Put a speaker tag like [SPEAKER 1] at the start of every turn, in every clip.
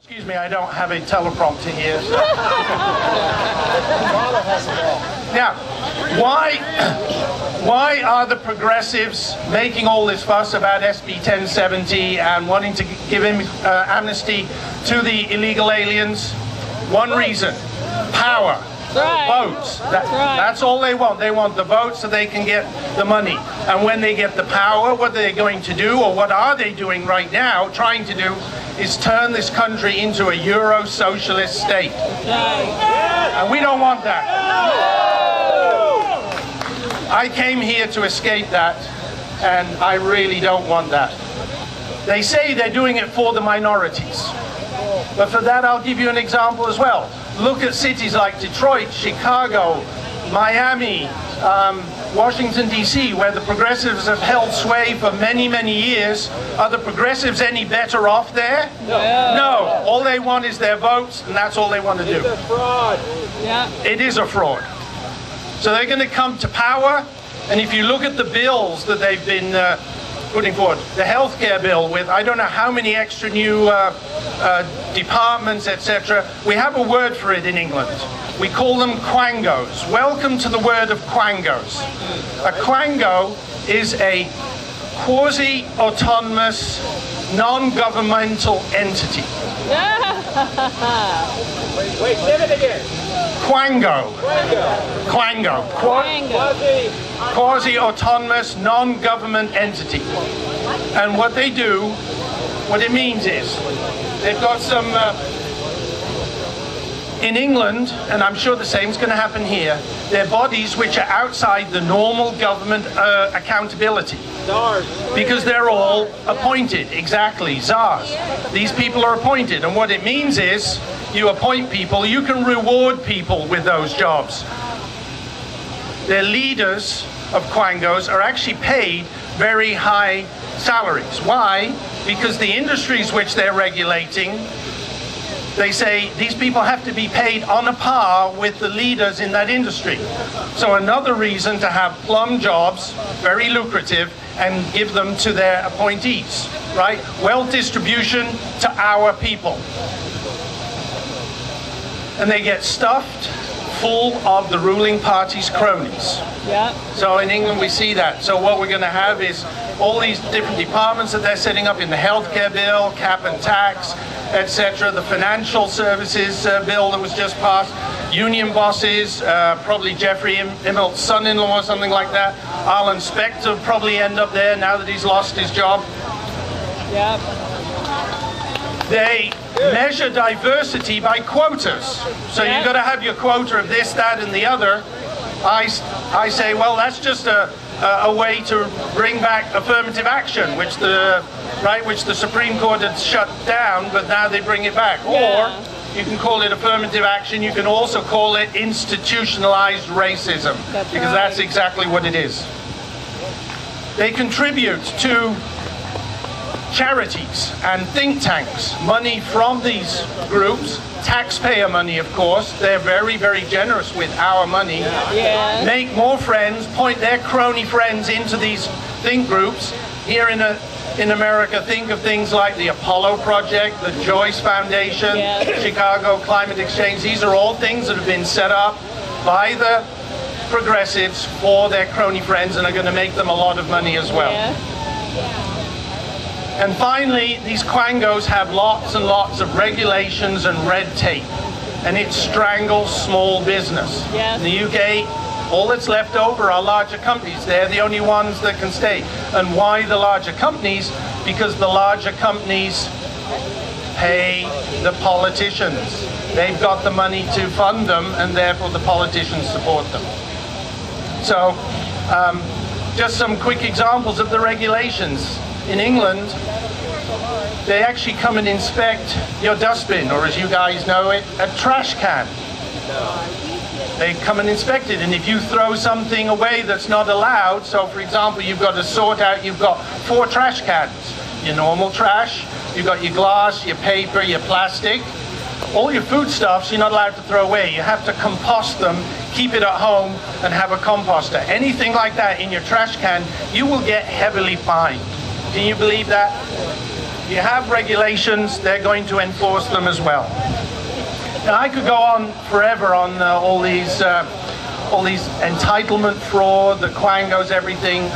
[SPEAKER 1] Excuse me, I don't have a teleprompter here. So. Now, why are the progressives making all this fuss about SB 1070 and wanting to give amnesty to the illegal aliens? One reason: power. Votes. That's all they want. They want the votes so they can get the money. And when they get the power, what are they going to do, or what are they doing right now, trying to do, is turn this country into a Euro-socialist state. And we don't want that. I came here to escape that, and I really don't want that. They say they're doing it for the minorities. But for that, I'll give you an example as well. Look at cities like Detroit, Chicago, Miami, Washington, D.C., where the progressives have held sway for many, many years. Are the progressives any better off there? No. All they want is their votes, and that's all they want to do. It's a fraud. Yeah. It is a fraud. So they're going to come to power, and if you look at the bills that they've been putting forward, the healthcare bill with I don't know how many extra new departments, etc. We have a word for it in England. We call them quangos. Welcome to the word of quangos. A quango is a quasi-autonomous, non-governmental entity.
[SPEAKER 2] Wait, say it again.
[SPEAKER 1] Quango. Quango. Quasi-autonomous, non-government entity. And what they do, what it means is, they've got some, in England, and I'm sure the same is going to happen here, they're bodies which are outside the normal government accountability. Because they're all appointed, exactly, czars. These people are appointed, and what it means is, you appoint people, you can reward people with those jobs. Their leaders of quangos are actually paid very high salaries. Why? Because the industries which they're regulating, they say these people have to be paid on a par with the leaders in that industry. So another reason to have plum jobs, very lucrative, and give them to their appointees, right? Wealth distribution to our people. And they get stuffed full of the ruling party's cronies. Yeah. So in England we see that. So what we're going to have is all these different departments that they're setting up in the healthcare bill, cap and tax, etc., the financial services bill that was just passed, union bosses, probably Jeffrey Immelt's son-in-law or something like that. Alan Spector will probably end up there now that he's lost his job. Yeah. They measure diversity by quotas. So you've got to have your quota of this, that, and the other. I say, well, that's just a way to bring back affirmative action, which the Supreme Court had shut down, but now they bring it back. Or you can call it affirmative action. You can also call it institutionalized racism, because that's exactly what it is. They contribute to charities and think tanks, money from these groups, taxpayer money, of course. They're very, very generous with our money. Yeah. Make more friends, point their crony friends into these think groups. Here in America, think of things like the Apollo Project, the Joyce Foundation, Chicago Climate Exchange. These are all things that have been set up by the progressives for their crony friends and are going to make them a lot of money as well. And finally, these quangos have lots and lots of regulations and red tape, and it strangles small business. In the UK, all that's left over are larger companies. They're the only ones that can stay. And why the larger companies? Because the larger companies pay the politicians. They've got the money to fund them, and therefore the politicians support them. So, just some quick examples of the regulations. In England, they actually come and inspect your dustbin, or as you guys know it, a trash can. They come and inspect it, and if you throw something away that's not allowed, so for example, you've got to sort out, you've got 4 trash cans. Your normal trash, you've got your glass, your paper, your plastic. All your foodstuffs you're not allowed to throw away. You have to compost them, keep it at home, and have a composter. Anything like that in your trash can, you will get heavily fined. Can you believe that? you have regulations, they're going to enforce them as well. Now, I could go on forever on all these entitlement fraud, the quangos, everything.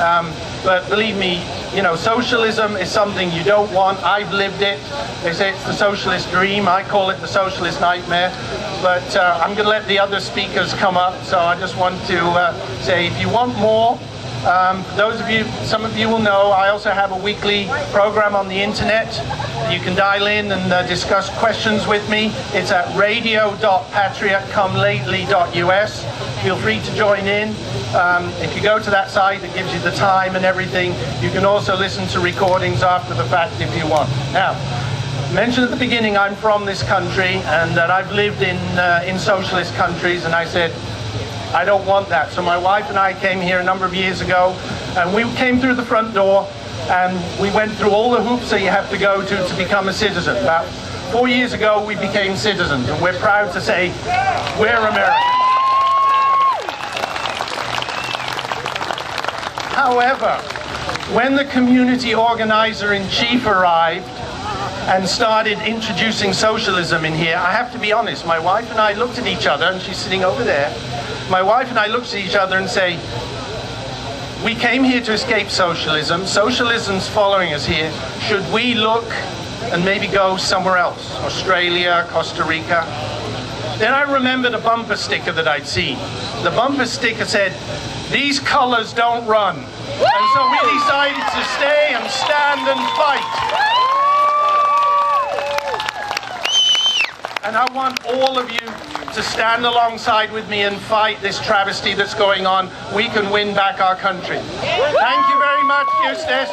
[SPEAKER 1] But believe me, you know, socialism is something you don't want. I've lived it. They say it's the socialist dream. I call it the socialist nightmare. But I'm going to let the other speakers come up. So I just want to say, if you want more, those of you, some of you will know, I also have a weekly program on the internet. You can dial in and discuss questions with me. It's at radio.patriotcomelately.us. Feel free to join in. If you go to that site, it gives you the time and everything. You can also listen to recordings after the fact if you want. Now, I mentioned at the beginning I'm from this country and that I've lived in socialist countries, and I said, I don't want that. So my wife and I came here a number of years ago, and we came through the front door and we went through all the hoops that you have to go to become a citizen. About 4 years ago we became citizens, and we're proud to say we're Americans. However, when the community organizer-in-chief arrived and started introducing socialism in here, I have to be honest, my wife and I looked at each other, and she's sitting over there. My wife and I looked at each other and say, we came here to escape socialism. Socialism's following us here. Should we look and maybe go somewhere else? Australia, Costa Rica? Then I remembered a bumper sticker that I'd seen. The bumper sticker said, these colors don't run. And so we decided to stay and stand and fight. And I want all of you to stand alongside with me and fight this travesty that's going on. We can win back our country. Thank you very much, Eustis.